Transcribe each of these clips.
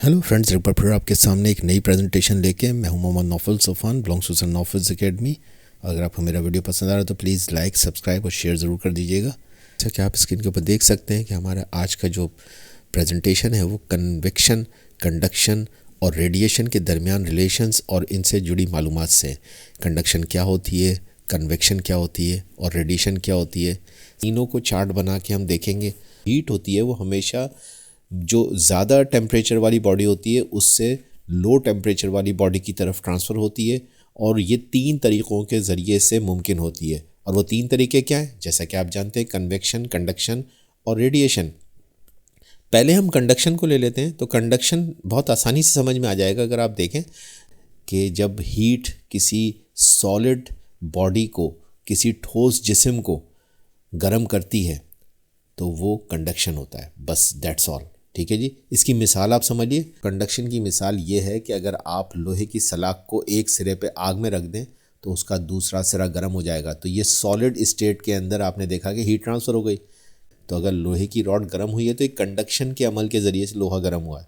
Hello friends, एक बार फिर आपके सामने एक नई प्रेजेंटेशन लेके मैं हूं Mohammad Naufal Sofan, belongs to Naufal's academy. अगर आपको मेरा वीडियो पसंद आ रहा है तो प्लीज़ लाइक, सब्सक्राइब और शेयर ज़रूर कर दीजिएगा। जैसा कि आप स्क्रीन के ऊपर देख सकते हैं कि हमारा आज का जो प्रेजेंटेशन है वो कन्वेक्शन, कंडक्शन और रेडिएशन के दरमियान रिलेशंस और इनसे जुड़ी मालूमात से। कंडक्शन क्या होती है, कन्वेक्शन क्या होती है और रेडिएशन क्या होती है, तीनों को चार्ट बना के हम देखेंगे। हीट होती है वो हमेशा जो ज़्यादा टेम्परेचर वाली बॉडी होती है उससे लो टेम्परेचर वाली बॉडी की तरफ ट्रांसफ़र होती है, और ये 3 तरीक़ों के ज़रिए से मुमकिन होती है। और वो 3 तरीक़े क्या हैं? जैसा कि आप जानते हैं, कन्वेक्शन, कंडक्शन और रेडिएशन। पहले हम कंडक्शन को ले लेते हैं। तो कंडक्शन बहुत आसानी से समझ में आ जाएगा अगर आप देखें कि जब हीट किसी सॉलिड बॉडी को, किसी ठोस जिस्म को गर्म करती है तो वो कंडक्शन होता है। बस दैट्स ऑल। ठीक है जी। इसकी मिसाल आप समझिए। कंडक्शन की मिसाल ये है कि अगर आप लोहे की सलाख को एक सिरे पे आग में रख दें तो उसका दूसरा सिरा गर्म हो जाएगा। तो ये सॉलिड स्टेट के अंदर आपने देखा कि हीट ट्रांसफ़र हो गई। तो अगर लोहे की रॉड गर्म हुई है तो एक कंडक्शन के अमल के ज़रिए से लोहा गर्म हुआ है।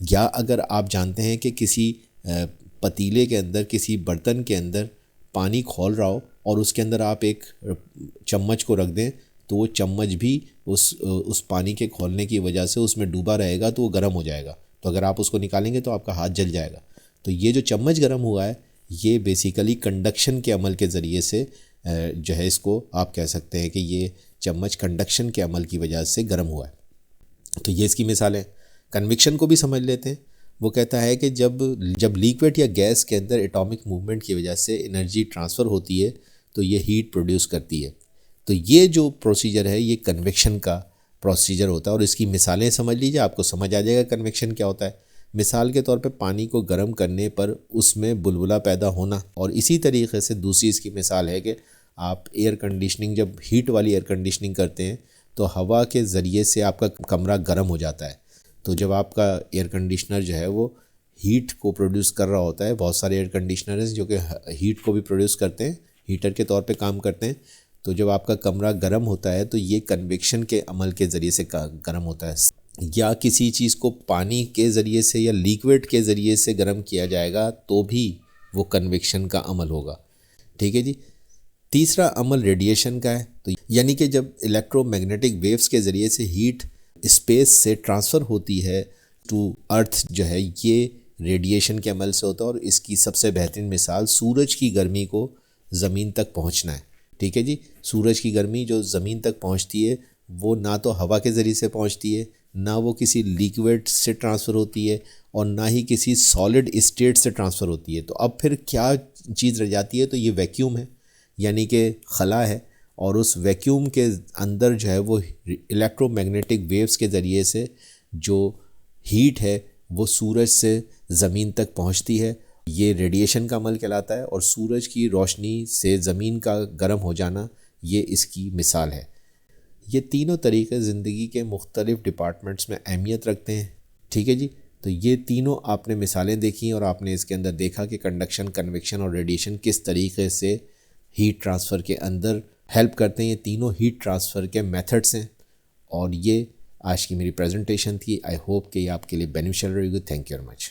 या अगर आप जानते हैं कि किसी पतीले के अंदर, किसी बर्तन के अंदर पानी खौल रहा हो और उसके अंदर आप एक चम्मच को रख दें तो वो चम्मच भी उस पानी के खौलने की वजह से उसमें डूबा रहेगा तो वो गर्म हो जाएगा। तो अगर आप उसको निकालेंगे तो आपका हाथ जल जाएगा। तो ये जो चम्मच गर्म हुआ है ये बेसिकली कंडक्शन के अमल के ज़रिए से जो है, इसको आप कह सकते हैं कि ये चम्मच कंडक्शन के अमल की वजह से गर्म हुआ है। तो ये इसकी मिसाल है। कन्विक्शन को भी समझ लेते हैं। वो कहता है कि जब लिक्विड या गैस के अंदर एटॉमिक मूवमेंट की वजह से एनर्जी ट्रांसफ़र होती है तो ये हीट प्रोड्यूस करती है। तो ये जो प्रोसीजर है ये कन्वेक्शन का प्रोसीजर होता है। और इसकी मिसालें समझ लीजिए, आपको समझ आ जाएगा कन्वेक्शन क्या होता है। मिसाल के तौर पे पानी को गर्म करने पर उसमें बुलबुला पैदा होना। और इसी तरीके से दूसरी इसकी मिसाल है कि आप एयर कंडीशनिंग, जब हीट वाली एयर कंडीशनिंग करते हैं तो हवा के ज़रिए से आपका कमरा गर्म हो जाता है। तो जब आपका एयर कंडीशनर जो है वो हीट को प्रोड्यूस कर रहा होता है, बहुत सारे एयर कंडीशनर हैं जो कि हीट को भी प्रोड्यूस करते हैं, हीटर के तौर पे काम करते हैं। तो जब आपका कमरा गर्म होता है तो ये कन्वेक्शन के अमल के ज़रिए से गर्म होता है। या किसी चीज़ को पानी के ज़रिए से या लिक्विड के ज़रिए से गर्म किया जाएगा तो भी वो कन्वेक्शन का अमल होगा। ठीक है जी। तीसरा अमल रेडिएशन का है। तो यानी कि जब इलेक्ट्रोमैग्नेटिक वेव्स के ज़रिए से हीट स्पेस से ट्रांसफ़र होती है टू अर्थ, जो है ये रेडिएशन के अमल से होता है। और इसकी सबसे बेहतरीन मिसाल सूरज की गर्मी को ज़मीन तक पहुंचना है। ठीक है जी। सूरज की गर्मी जो ज़मीन तक पहुंचती है वो ना तो हवा के ज़रिए से पहुंचती है, ना वो किसी लिक्विड से ट्रांसफ़र होती है, और ना ही किसी सॉलिड स्टेट से ट्रांसफ़र होती है। तो अब फिर क्या चीज़ रह जाती है? तो ये वैक्यूम है, यानी कि खला है। और उस वैक्यूम के अंदर जो है वो इलेक्ट्रोमैग्नेटिक वेव्स के ज़रिए से जो हीट है वो सूरज से ज़मीन तक पहुंचती है। ये रेडिएशन का अमल कहलाता है। और सूरज की रोशनी से ज़मीन का गर्म हो जाना, ये इसकी मिसाल है। ये तीनों तरीक़े ज़िंदगी के मुख्तलिफ़ डिपार्टमेंट्स में अहमियत रखते हैं। ठीक है जी। तो ये तीनों आपने मिसालें देखी और आपने इसके अंदर देखा कि कंडक्शन, कन्वेक्शन और रेडिएशन किस तरीके से हीट ट्रांसफ़र के अंदर हेल्प करते हैं। ये तीनों हीट ट्रांसफ़र के मेथड्स हैं। और ये आज की मेरी प्रेजेंटेशन थी। आई होप कि ये आपके लिए बेनिफिशियल रहेगी। Thank you very much.